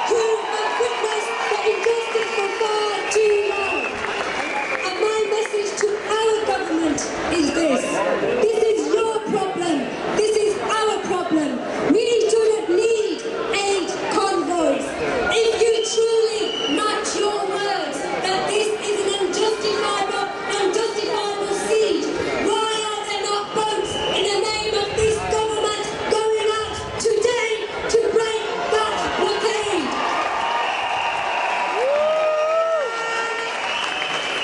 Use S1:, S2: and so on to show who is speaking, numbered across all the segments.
S1: who have witnessed the injustice for far too long. And my message to our government is this. This is your problem. This is our problem. We do not need aid convoys. If you truly match your words that this is an unjustifiable siege, why are there not boats in the name of this government going out today to break that blockade?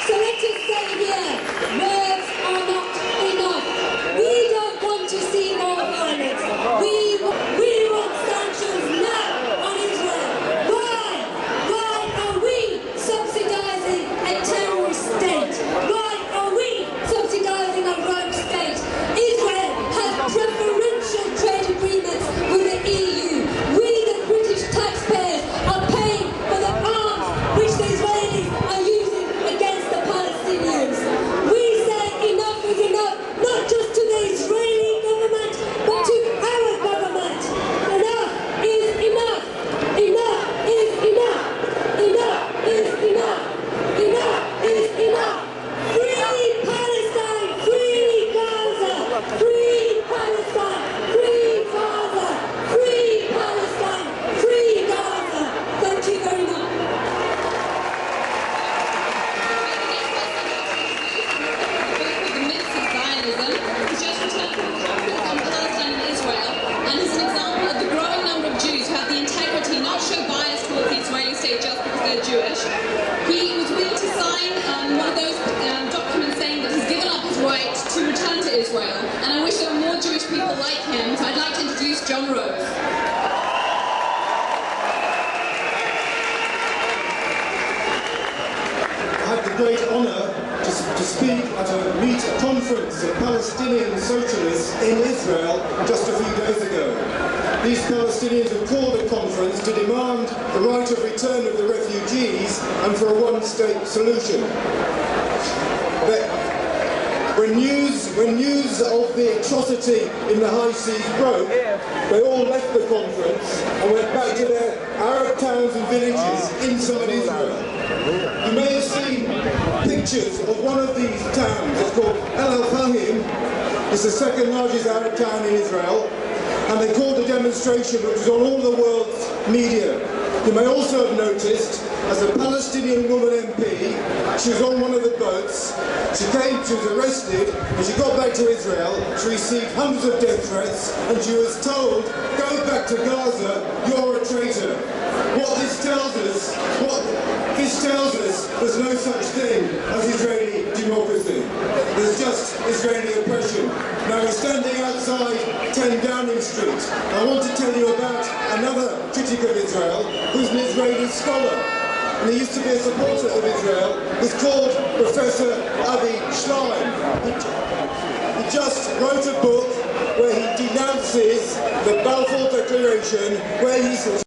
S1: So let us say here, words are not enough. We don't want to see more violence. We want sanctions now on Israel. Why? Why are we subsidizing a terrorist state? Why are we subsidizing a rogue state? Israel has preferential trade agreements with the EU. We, the British taxpayers, are paying for the arms which the Israelis are using against the Palestinians. We say enough is enough, not just to the Israeli government, but to our government. Enough is enough. Enough is enough. Enough is enough. Enough is enough. Free Palestine, free Gaza, free Palestine, free Gaza, free Palestine, free Gaza. Thank you very much.
S2: The myths of Zionism, who's just returned from a conference on Palestine and Israel, and is an example of the growing number of Jews who have the integrity not to show bias towards the Israeli state just because they're Jewish. He was willing to sign one of those documents saying that he's given up his right to return to Israel, and I wish there were more Jewish people like him, so I'd like to introduce John Rose.
S3: I had the great honour to speak at a conference of Palestinian socialists in Israel just a few days ago. These Palestinians have called a conference to demand the right of return of the refugees and for a one-state solution. When news of the atrocity in the high seas broke, they all left the conference and went back to their Arab towns and villages inside Israel. You may have seen pictures of one of these towns. It's called El Fahim. It's the second largest Arab town in Israel. And they called a demonstration which was on all the world's media. You may also have noticed, as a Palestinian woman MP, she was on one of the boats, she was arrested, and she got back to Israel, she received hundreds of death threats, and she was told, go back to Gaza, you're a traitor. What this tells us, there's no such thing as Israeli democracy. There's just Israeli oppression. Now we're standing outside 10 Downing Street. I want to tell you about another critic of Israel, who's an Israeli scholar. And he used to be a supporter of Israel. He's called Professor Avi Schlein. He just wrote a book where he denounces the Balfour Declaration, where he says